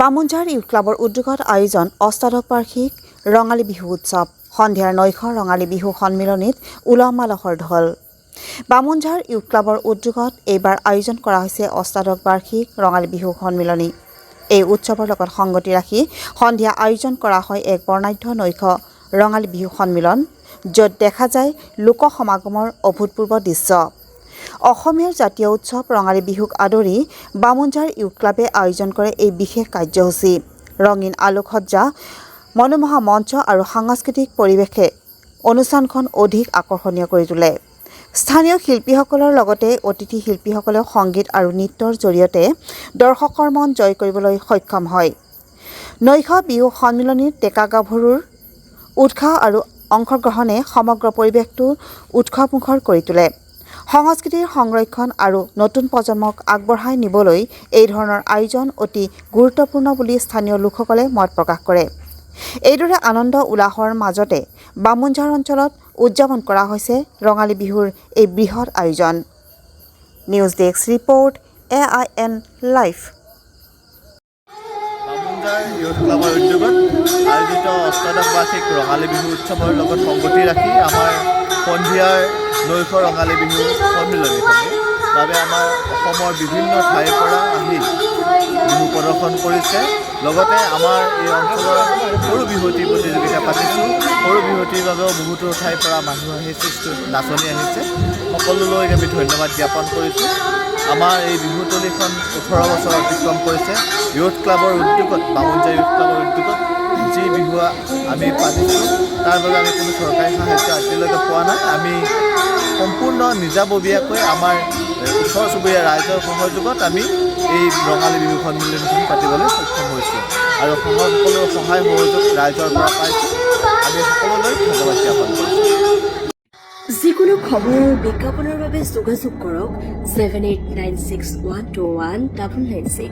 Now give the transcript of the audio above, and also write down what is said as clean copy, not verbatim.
বামুণঝাৰ youth ক্লাবৰ উদ্যোগত আয়োজন অষ্টাদশ বাৰ্ষিক ৰঙালী বিহু উৎসৱ সন্ধিয়াৰ নৈশ ৰঙালী বিহু সন্মিলনীত উলহ মালহৰ ঢল বামুণঝাৰ ইউথ ক্লাবৰ উদ্যোগত এইবাৰ আয়োজন কৰা হৈছে অষ্টাদশ বাৰ্ষিক ৰঙালী বিহু সন্মিলনী এই উৎসৱৰ লগত সংগতি ৰাখি সন্ধিয়া আয়োজন কৰা হয় এক বৰ্ণাঢ্য নৈশ ৰঙালী বিহু সন্মিলন য'ত দেখা যায় লোক সমাগমৰ অভূতপূৰ্ব দৃশ্য অসমীয়াৰ জাতীয় উৎসৱ ৰঙালী বিহুক আদৰি বামুণঝাৰ ইউথ ক্লাবে আয়োজন কৰে এই বিশেষ কাৰ্যসূচী ৰঙীন আলোকসজ্জা মনোমোহা মঞ্চ আৰু সাংস্কৃতিক পৰিৱেশে অনুষ্ঠানখন অধিক আকৰ্ষণীয় কৰি তোলে স্থানীয় শিল্পীসকলৰ লগতে অতিথি শিল্পীসকলেও সংগীত আৰু নৃত্যৰ জৰিয়তে দৰ্শকৰ মন জয় কৰিবলৈ সক্ষম হয় নৈশ বিহু সন্মিলনীত ডেকা গাভৰুৰ উৎসাহ আৰু অংশগ্ৰহণে সমগ্ৰ পৰিৱেশটো উৎসৱমুখৰ কৰি তোলে সংস্কৃতিৰ সংৰক্ষণ আৰু নতুন প্ৰজন্মক আগবঢ়াই নিবলৈ এই ধৰণৰ আয়োজন অতি গুৰুত্বপূৰ্ণ বুলি স্থানীয় লোকসকলে মত প্ৰকাশ কৰে এইদৰে আনন্দ উলাহৰ মাজতে বামুণঝাৰ অঞ্চলত উদযাপন কৰা হৈছে ৰঙালী বিহুৰ এই বৃহৎ আয়োজন news desk report AIN live Bamunjhar youth ক্লাবৰ উদ্যোগত আয়োজিত অষ্টাদশ বাৰ্ষিক ৰঙালী বিহু উৎসৱৰ লগত সংগতি ৰাখি আমাৰ সন্ধিয়াৰ নৈশ ৰঙালী বিহু সন্মিলনীখনে বাবে আমাৰ অসমৰ বিভিন্ন ঠাইৰ পৰা আহি বিহু প্ৰদৰ্শন কৰিছে লগতে আমাৰ এই অঞ্চলৰ সৰু বিহুৱতী প্ৰতিযোগিতা পাতিছোঁ সৰু বিহুৱতীৰ বাবেও বহুতো ঠাইৰ পৰা মানুহ আহিছে নাচনি আহিছে সকলোলৈ আমি ধন্যবাদ জ্ঞাপন কৰিছোঁ আমাৰ এই বিহুতলীখন 18 বছৰ অতিক্ৰম কৰিছে ইউথ ক্লাবৰ উদ্যোগত বামুণঝাৰ ইউথ ক্লাবৰ উদ্যোগত যি বিহু আমি পাতিছোঁ তাৰ বাবে আমি কোনো চৰকাৰী সাহায্য আজিলৈকে পোৱা নাই আমি সম্পূৰ্ণ নিজাববীয়াকৈ আমাৰ ওচৰ চুবুৰীয়া ৰাইজৰ সহযোগত আমি এই ৰঙালী বিহু সন্মিলনীখন পাতিবলৈ সক্ষম হৈছোঁ আৰু সকলো সহায় সহযোগ ৰাইজৰ পৰা পাইছোঁ আমি সকলোলৈ ধন্যবাদ জ্ঞাপন কৰিছোঁ যিকোনো খবৰ আৰু বিজ্ঞাপনৰ বাবে যোগাযোগ কৰক 7896121996